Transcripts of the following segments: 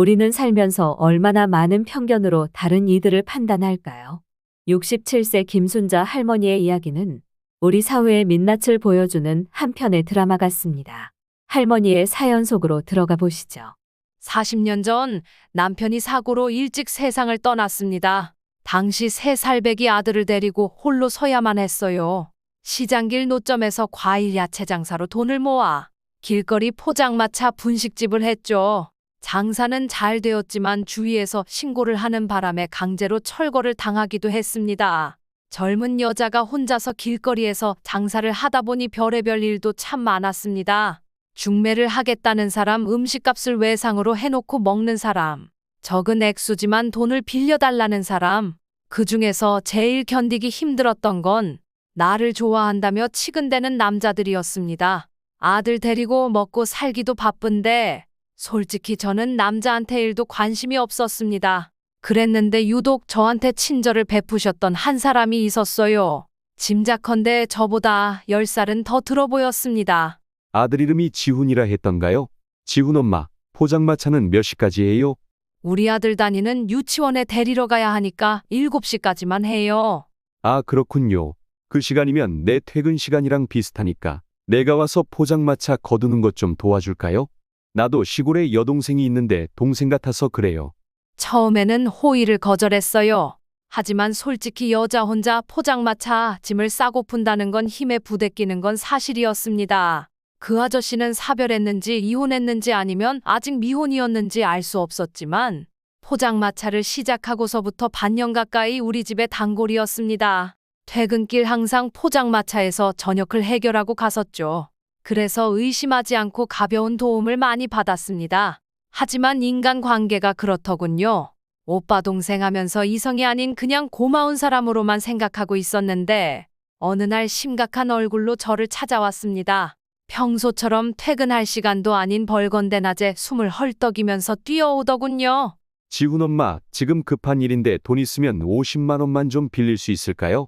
우리는 살면서 얼마나 많은 편견으로 다른 이들을 판단할까요? 67세 김순자 할머니의 이야기는 우리 사회의 민낯을 보여주는 한 편의 드라마 같습니다. 할머니의 사연 속으로 들어가 보시죠. 40년 전 남편이 사고로 일찍 세상을 떠났습니다. 당시 3살배기 아들을 데리고 홀로 서야만 했어요. 시장길 노점에서 과일 야채 장사로 돈을 모아 길거리 포장마차 분식집을 했죠. 장사는 잘 되었지만 주위에서 신고를 하는 바람에 강제로 철거를 당하기도 했습니다. 젊은 여자가 혼자서 길거리에서 장사를 하다 보니 별의별 일도 참 많았습니다. 중매를 하겠다는 사람, 음식값을 외상으로 해놓고 먹는 사람, 적은 액수지만 돈을 빌려달라는 사람, 그 중에서 제일 견디기 힘들었던 건 나를 좋아한다며 치근대는 남자들이었습니다. 아들 데리고 먹고 살기도 바쁜데 솔직히 저는 남자한테 일도 관심이 없었습니다. 그랬는데 유독 저한테 친절을 베푸셨던 한 사람이 있었어요. 짐작컨대 저보다 10살은 더 들어 보였습니다. 아들 이름이 지훈이라 했던가요? 지훈 엄마, 포장마차는 몇 시까지 해요? 우리 아들 다니는 유치원에 데리러 가야 하니까 7시까지만 해요. 아, 그렇군요. 그 시간이면 내 퇴근 시간이랑 비슷하니까 내가 와서 포장마차 거두는 것 좀 도와줄까요? 나도 시골에 여동생이 있는데 동생 같아서 그래요. 처음에는 호의를 거절했어요. 하지만 솔직히 여자 혼자 포장마차 짐을 싸고 푼다는 건 힘에 부대끼는 건 사실이었습니다. 그 아저씨는 사별했는지 이혼했는지 아니면 아직 미혼이었는지 알 수 없었지만 포장마차를 시작하고서부터 반년 가까이 우리 집의 단골이었습니다. 퇴근길 항상 포장마차에서 저녁을 해결하고 갔었죠. 그래서 의심하지 않고 가벼운 도움을 많이 받았습니다. 하지만 인간관계가 그렇더군요. 오빠 동생 하면서 이성이 아닌 그냥 고마운 사람으로만 생각하고 있었는데 어느 날 심각한 얼굴로 저를 찾아왔습니다. 평소처럼 퇴근할 시간도 아닌 벌건대 낮에 숨을 헐떡이면서 뛰어오더군요. 지훈 엄마, 지금 급한 일인데 돈 있으면 50만 원만 좀 빌릴 수 있을까요?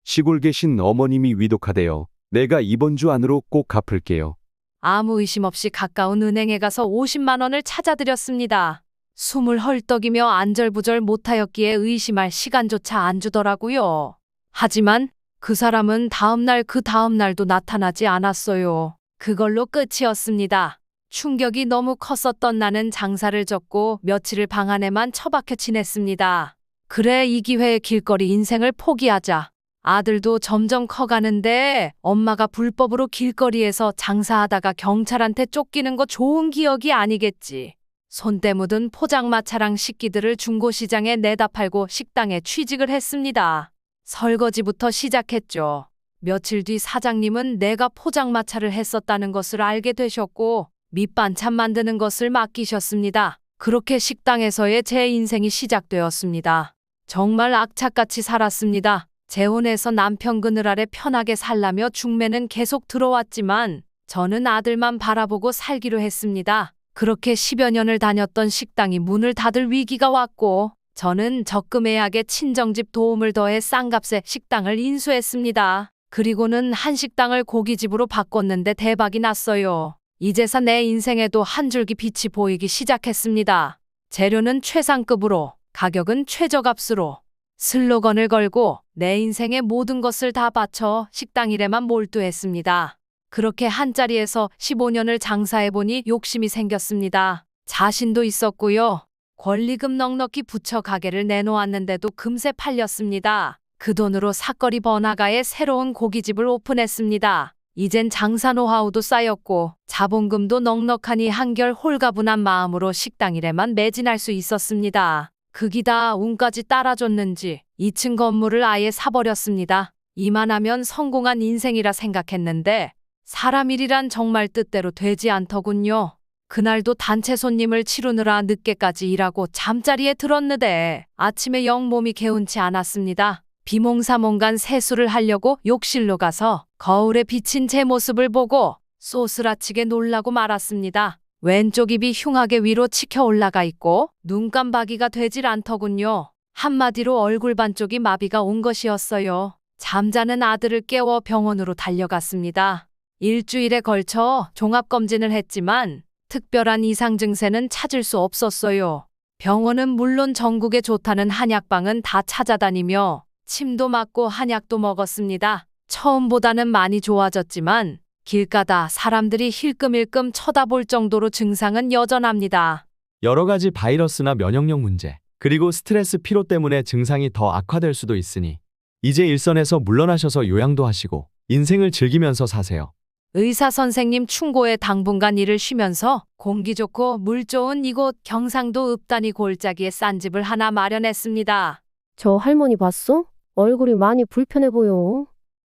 시골 계신 어머님이 위독하대요. 내가 이번 주 안으로 꼭 갚을게요. 아무 의심 없이 가까운 은행에 가서 50만 원을 찾아드렸습니다. 숨을 헐떡이며 안절부절 못하였기에 의심할 시간조차 안 주더라고요. 하지만 그 사람은 다음날 그 다음날도 나타나지 않았어요. 그걸로 끝이었습니다. 충격이 너무 컸었던 나는 장사를 접고 며칠을 방 안에만 처박혀 지냈습니다. 그래, 이 기회에 길거리 인생을 포기하자. 아들도 점점 커가는데 엄마가 불법으로 길거리에서 장사하다가 경찰한테 쫓기는 거 좋은 기억이 아니겠지. 손때 묻은 포장마차랑 식기들을 중고시장에 내다 팔고 식당에 취직을 했습니다. 설거지부터 시작했죠. 며칠 뒤 사장님은 내가 포장마차를 했었다는 것을 알게 되셨고 밑반찬 만드는 것을 맡기셨습니다. 그렇게 식당에서의 제 인생이 시작되었습니다. 정말 악착같이 살았습니다. 재혼해서 남편 그늘 아래 편하게 살라며 중매는 계속 들어왔지만 저는 아들만 바라보고 살기로 했습니다. 그렇게 10여 년을 다녔던 식당이 문을 닫을 위기가 왔고 저는 적금예약에 친정집 도움을 더해 싼값에 식당을 인수했습니다. 그리고는 한식당을 고깃집으로 바꿨는데 대박이 났어요. 이제서 내 인생에도 한 줄기 빛이 보이기 시작했습니다. 재료는 최상급으로, 가격은 최저값으로 슬로건을 걸고 내 인생의 모든 것을 다 바쳐 식당 일에만 몰두했습니다. 그렇게 한자리에서 15년을 장사해보니 욕심이 생겼습니다. 자신도 있었고요. 권리금 넉넉히 붙여 가게를 내놓았는데도 금세 팔렸습니다. 그 돈으로 사거리 번화가에 새로운 고깃집을 오픈했습니다. 이젠 장사 노하우도 쌓였고 자본금도 넉넉하니 한결 홀가분한 마음으로 식당 일에만 매진할 수 있었습니다. 극이다 운까지 따라줬는지 2층 건물을 아예 사버렸습니다. 이만하면 성공한 인생이라 생각했는데 사람 일이란 정말 뜻대로 되지 않더군요. 그날도 단체 손님을 치르느라 늦게까지 일하고 잠자리에 들었는데 아침에 영 몸이 개운치 않았습니다. 비몽사몽간 세수를 하려고 욕실로 가서 거울에 비친 제 모습을 보고 쏘스라치게 놀라고 말았습니다. 왼쪽 입이 흉하게 위로 치켜 올라가 있고 눈 깜박이가 되질 않더군요. 한마디로 얼굴 반쪽이 마비가 온 것이었어요. 잠자는 아들을 깨워 병원으로 달려갔습니다. 일주일에 걸쳐 종합검진을 했지만 특별한 이상 증세는 찾을 수 없었어요. 병원은 물론 전국에 좋다는 한약방은 다 찾아다니며 침도 맞고 한약도 먹었습니다. 처음보다는 많이 좋아졌지만 길가다 사람들이 힐끔힐끔 쳐다볼 정도로 증상은 여전합니다. 여러 가지 바이러스나 면역력 문제, 그리고 스트레스 피로 때문에 증상이 더 악화될 수도 있으니 이제 일선에서 물러나셔서 요양도 하시고 인생을 즐기면서 사세요. 의사 선생님 충고에 당분간 일을 쉬면서 공기 좋고 물 좋은 이곳 경상도 읍단위 골짜기에 싼 집을 하나 마련했습니다. 저 할머니 봤어? 얼굴이 많이 불편해 보여.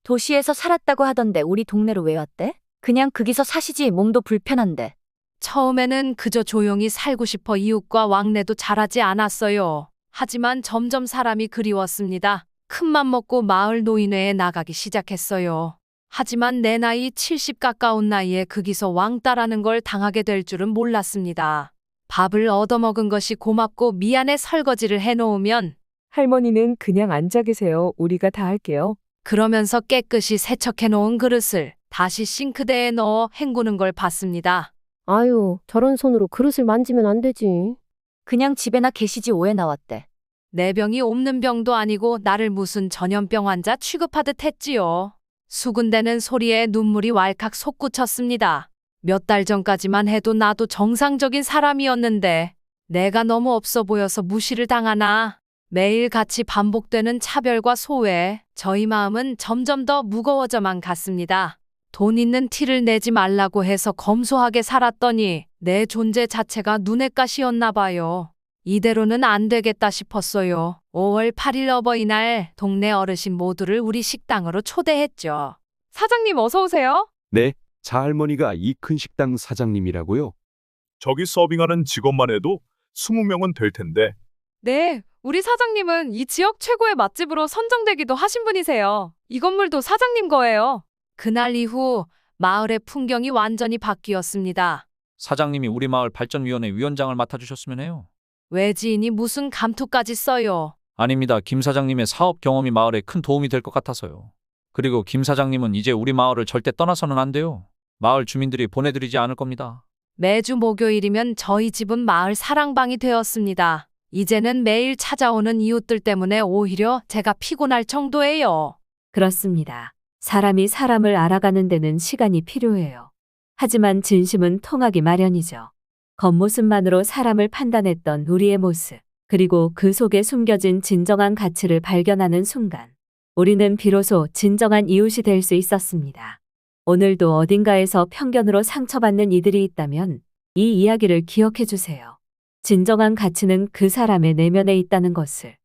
도시에서 살았다고 하던데 우리 동네로 왜 왔대? 그냥 거기서 사시지 몸도 불편한데. 처음에는 그저 조용히 살고 싶어 이웃과 왕래도 잘하지 않았어요. 하지만 점점 사람이 그리웠습니다. 큰맘 먹고 마을 노인회에 나가기 시작했어요. 하지만 내 나이 70 가까운 나이에 거기서 왕따라는 걸 당하게 될 줄은 몰랐습니다. 밥을 얻어먹은 것이 고맙고 미안해 설거지를 해놓으면 할머니는 그냥 앉아 계세요. 우리가 다 할게요. 그러면서 깨끗이 세척해놓은 그릇을 다시 싱크대에 넣어 헹구는 걸 봤습니다. 아유, 저런 손으로 그릇을 만지면 안 되지. 그냥 집에나 계시지 왜 나왔대? 내 병이 옵는 병도 아니고 나를 무슨 전염병 환자 취급하듯 했지요. 수군대는 소리에 눈물이 왈칵 솟구쳤습니다. 몇 달 전까지만 해도 나도 정상적인 사람이었는데 내가 너무 없어 보여서 무시를 당하나. 매일 같이 반복되는 차별과 소외, 저희 마음은 점점 더 무거워져만 갔습니다. 돈 있는 티를 내지 말라고 해서 검소하게 살았더니 내 존재 자체가 눈엣 가시였나 봐요. 이대로는 안 되겠다 싶었어요. 5월 8일 어버이날 동네 어르신 모두를 우리 식당으로 초대했죠. 사장님 어서 오세요. 네, 자할머니가 이 큰 식당 사장님이라고요? 저기 서빙하는 직원만 해도 20명은 될 텐데. 네, 우리 사장님은 이 지역 최고의 맛집으로 선정되기도 하신 분이세요. 이 건물도 사장님 거예요. 그날 이후 마을의 풍경이 완전히 바뀌었습니다. 사장님이 우리 마을 발전위원회 위원장을 맡아주셨으면 해요. 외지인이 무슨 감투까지 써요. 아닙니다. 김 사장님의 사업 경험이 마을에 큰 도움이 될 것 같아서요. 그리고 김 사장님은 이제 우리 마을을 절대 떠나서는 안 돼요. 마을 주민들이 보내드리지 않을 겁니다. 매주 목요일이면 저희 집은 마을 사랑방이 되었습니다. 이제는 매일 찾아오는 이웃들 때문에 오히려 제가 피곤할 정도예요. 그렇습니다. 사람이 사람을 알아가는 데는 시간이 필요해요. 하지만 진심은 통하기 마련이죠. 겉모습만으로 사람을 판단했던 우리의 모습, 그리고 그 속에 숨겨진 진정한 가치를 발견하는 순간, 우리는 비로소 진정한 이웃이 될 수 있었습니다. 오늘도 어딘가에서 편견으로 상처받는 이들이 있다면 이 이야기를 기억해 주세요. 진정한 가치는 그 사람의 내면에 있다는 것을.